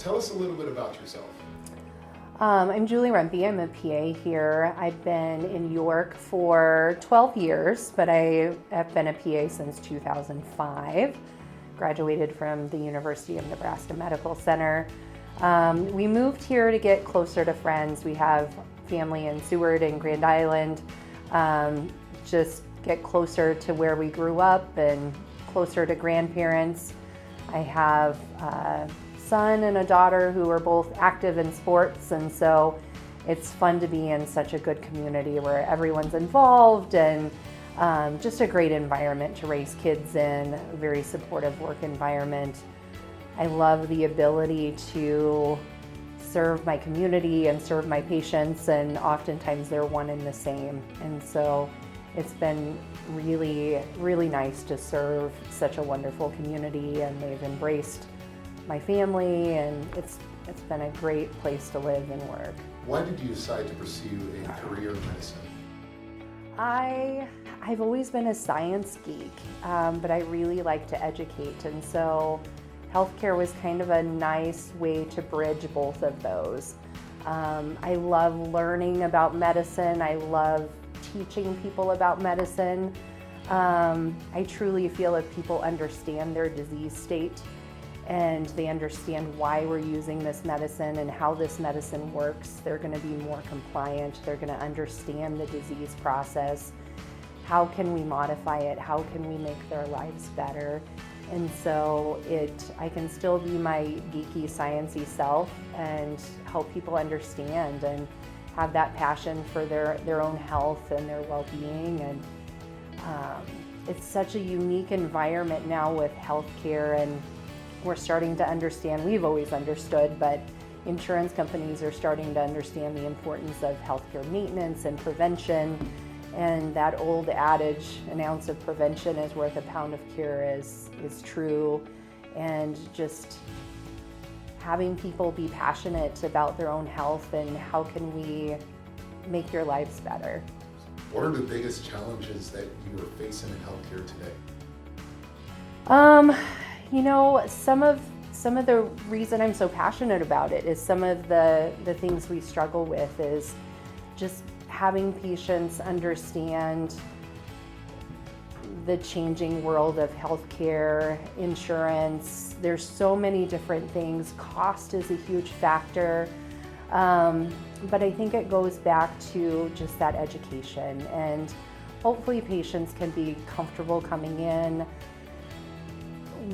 Tell us a little bit about yourself. I'm Julie Rempe. I'm a PA here. I've been in York for 12 years, but I have been a PA since 2005. Graduated from the University of Nebraska Medical Center. We moved here to get closer to friends. We have family in Seward and Grand Island. Just get closer to where we grew up and closer to grandparents. I have a son and a daughter who are both active in sports, and so it's fun to be in such a good community where everyone's involved and just a great environment to raise kids in, a very supportive work environment. I love the ability to serve my community and serve my patients, and oftentimes they're one and the same. And so it's been really, really nice to serve such a wonderful community, and they've embraced my family, and it's been a great place to live and work. Why did you decide to pursue a career in medicine? I've always been a science geek, but I really like to educate, and so healthcare was kind of a nice way to bridge both of those. I love learning about medicine. I love teaching people about medicine. I truly feel if people understand their disease state and they understand why we're using this medicine and how this medicine works, they're going to be more compliant. They're going to understand the disease process. How can we modify it? How can we make their lives better? And so I can still be my geeky, sciencey self and help people understand and have that passion for their own health and their well-being. And it's such a unique environment now with healthcare, and we're starting to understand, we've always understood, but insurance companies are starting to understand the importance of healthcare maintenance and prevention. And that old adage, an ounce of prevention is worth a pound of cure, is true. And just having people be passionate about their own health and how can we make your lives better. What are the biggest challenges that you are facing in healthcare today? Some of the reason I'm so passionate about it is some of the things we struggle with is just having patients understand the changing world of healthcare, insurance. There's so many different things. Cost is a huge factor. But I think it goes back to just that education, and hopefully patients can be comfortable coming in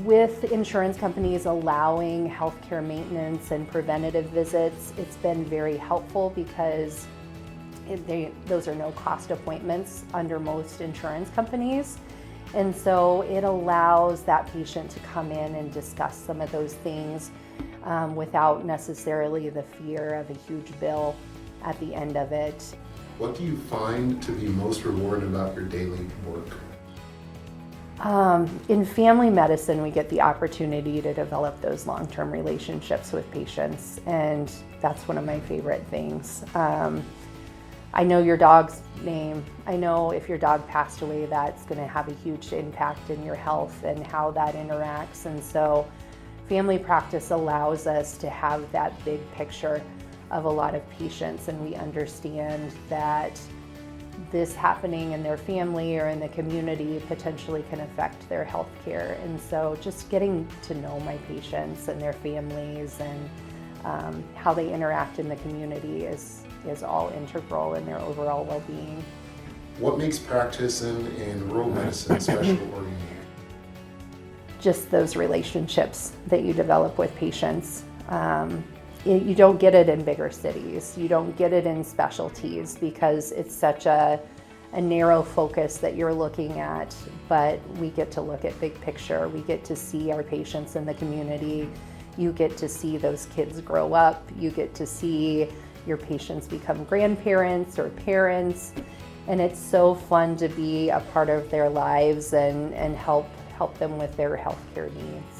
with insurance companies allowing healthcare maintenance and preventative visits. It's been very helpful because those are no-cost appointments under most insurance companies. And so it allows that patient to come in and discuss some of those things without necessarily the fear of a huge bill at the end of it. What do you find to be most rewarding about your daily work? In family medicine, we get the opportunity to develop those long-term relationships with patients, and that's one of my favorite things. I know your dog's name. I know if your dog passed away, that's going to have a huge impact in your health and how that interacts. And so family practice allows us to have that big picture of a lot of patients, and we understand that this happening in their family or in the community potentially can affect their health care. And so just getting to know my patients and their families and how they interact in the community is all integral in their overall well-being. What makes practice in rural medicine special or unique? Just those relationships that you develop with patients. You don't get it in bigger cities. You don't get it in specialties because it's such a narrow focus that you're looking at, but we get to look at big picture. We get to see our patients in the community. You get to see those kids grow up. You get to see your patients become grandparents or parents, and it's so fun to be a part of their lives and help them with their healthcare needs.